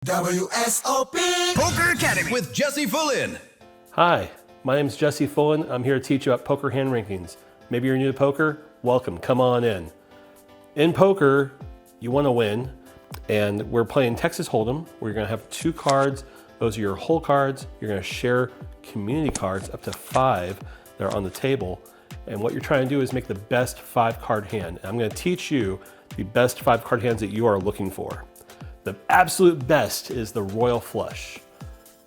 WSOP Poker Academy with Jesse Fullen. Hi, my name is Jesse Fullen. I'm here to teach you about poker hand rankings. Maybe you're new to poker? Welcome, come on in. In poker, you want to win, and we're playing Texas Hold'em. We're going to have 2 cards. Those are your whole cards. You're going to share community cards, up to 5 that are on the table. And what you're trying to do is make the best 5-card hand. And I'm going to teach you the best 5-card hands that you are looking for. The absolute best is the Royal Flush.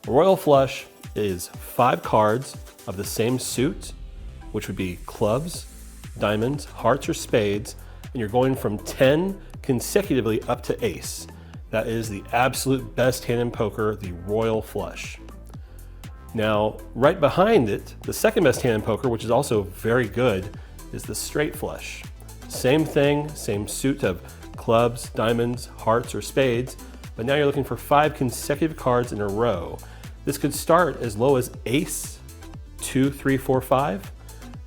The Royal Flush is 5 cards of the same suit, which would be clubs, diamonds, hearts, or spades, and you're going from 10 consecutively up to ace. That is the absolute best hand in poker, the Royal Flush. Now, right behind it, the second best hand in poker, which is also very good, is the Straight Flush. Same thing, same suit of clubs, diamonds, hearts, or spades, but now you're looking for 5 consecutive cards in a row. This could start as low as ace, 2, 3, 4, 5,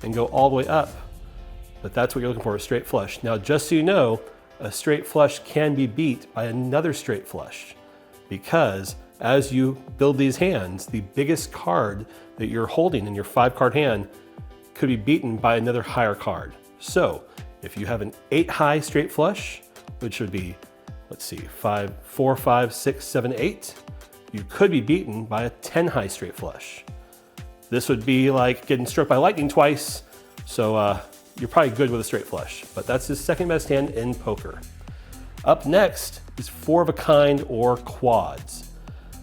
and go all the way up. But that's what you're looking for, a straight flush. Now, just so you know, a straight flush can be beat by another straight flush, because as you build these hands, the biggest card that you're holding in your 5-card hand could be beaten by another higher card. So if you have an 8-high straight flush, which would be, let's see, 4, 5, 6, 7, 8, you could be beaten by a 10-high straight flush. This would be like getting struck by lightning twice, so you're probably good with a straight flush, but that's the second best hand in poker. Up next is 4 of a kind or quads.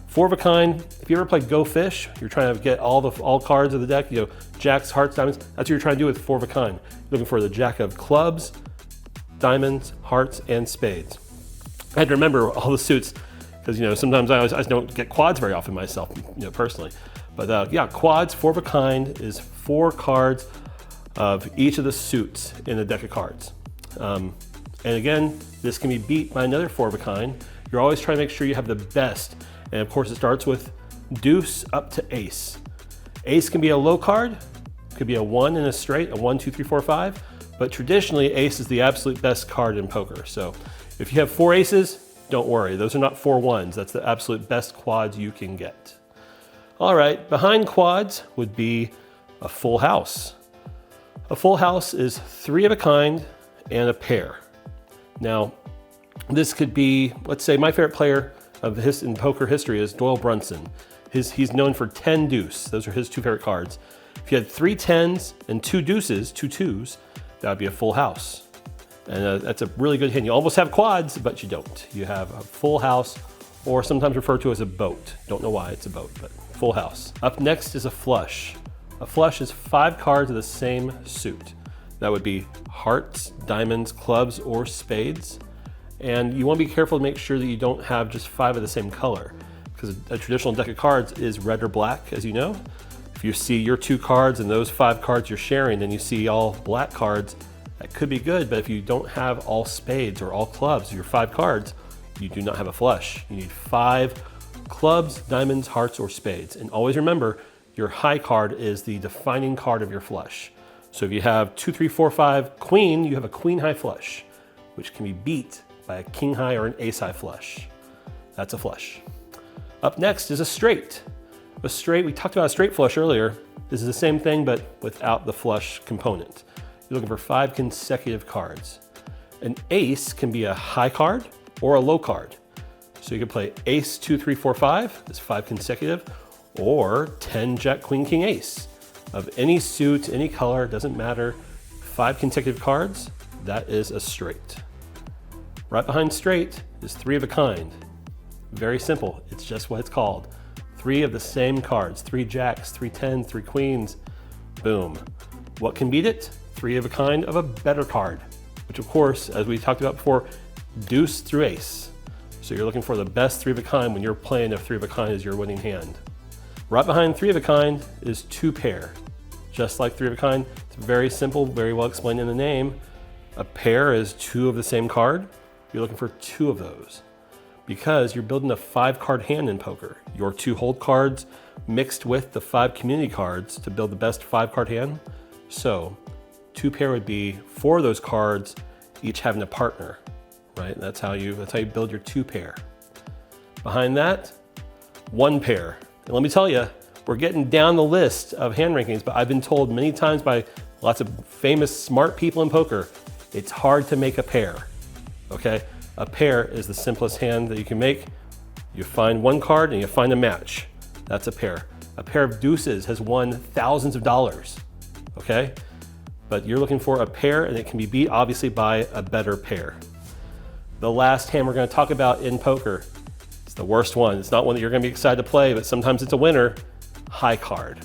4 of a kind, if you ever played Go Fish, you're trying to get all cards of the deck, jacks, hearts, diamonds, that's what you're trying to do with 4 of a kind. You're looking for the jack of clubs, diamonds, hearts, and spades. I had to remember all the suits because sometimes I don't get quads very often myself, personally. But yeah, quads, 4 of a kind is 4 cards of each of the suits in a deck of cards. And again, this can be beat by another 4 of a kind. You're always trying to make sure you have the best. And of course, it starts with deuce up to ace. Ace can be a low card, could be a 1 in a straight, a 1, 2, 3, 4, 5. But traditionally, ace is the absolute best card in poker. So if you have 4 aces, don't worry. Those are not 4 ones. That's the absolute best quads you can get. All right, behind quads would be a full house. A full house is 3 of a kind and a pair. Now, this could be, let's say my favorite player in poker history is Doyle Brunson. He's known for 10 deuce. Those are his 2 favorite cards. If you had 3 10s and 2 deuces, 2 2s, that would be a full house. And that's a really good hand. You almost have quads, but you don't. You have a full house, or sometimes referred to as a boat. Don't know why it's a boat, but full house. Up next is a flush. A flush is 5 cards of the same suit. That would be hearts, diamonds, clubs, or spades. And you want to be careful to make sure that you don't have just 5 of the same color, because a traditional deck of cards is red or black, as you know. If you see your 2 cards and those 5 cards you're sharing, and you see all black cards, that could be good, but if you don't have all spades or all clubs, your 5 cards, you do not have a flush. You need 5 clubs, diamonds, hearts, or spades. And always remember, your high card is the defining card of your flush. So if you have 2, 3, 4, 5 queen, you have a queen high flush, which can be beat by a king high or an ace high flush. That's a flush. Up next is a straight. A straight, we talked about a straight flush earlier. This is the same thing, but without the flush component. You're looking for 5 consecutive cards. An ace can be a high card or a low card. So you can play ace, 2, 3, 4, 5, that's 5 consecutive, or 10 jack, queen, king, ace. Of any suit, any color, doesn't matter. 5 consecutive cards, that is a straight. Right behind straight is 3 of a kind. Very simple, it's just what it's called. 3 of the same cards, 3 jacks, 3 10s, 3 queens, boom. What can beat it? 3 of a kind of a better card, which of course, as we talked about before, deuce through ace. So you're looking for the best 3 of a kind when you're playing a 3 of a kind as your winning hand. Right behind 3 of a kind is 2 pair. Just like 3 of a kind, it's very simple, very well explained in the name. A pair is 2 of the same card. You're looking for 2 of those because you're building a 5-card hand in poker. Your 2 hold cards mixed with the 5 community cards to build the best 5-card hand. So 2 pair would be 4 of those cards, each having a partner, right? That's how you build your 2 pair. Behind that, one pair. And let me tell you, we're getting down the list of hand rankings, but I've been told many times by lots of famous, smart people in poker, it's hard to make a pair, okay? A pair is the simplest hand that you can make. You find one card and you find a match. That's a pair. A pair of deuces has won thousands of dollars, okay? But you're looking for a pair and it can be beat obviously by a better pair. The last hand we're gonna talk about in poker, it's the worst one. It's not one that you're gonna be excited to play, but sometimes it's a winner, high card.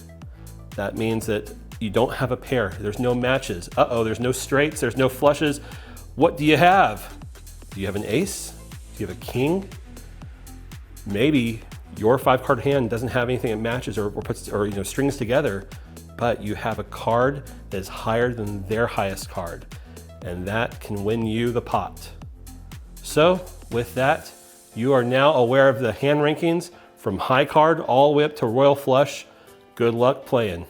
That means that you don't have a pair. There's no matches. Uh-oh, there's no straights, there's no flushes. What do you have? Do you have an ace? Do you have a king? Maybe your 5-card hand doesn't have anything that matches or puts strings together, but you have a card that is higher than their highest card, and that can win you the pot. So with that, you are now aware of the hand rankings from high card all the way up to royal flush. Good luck playing.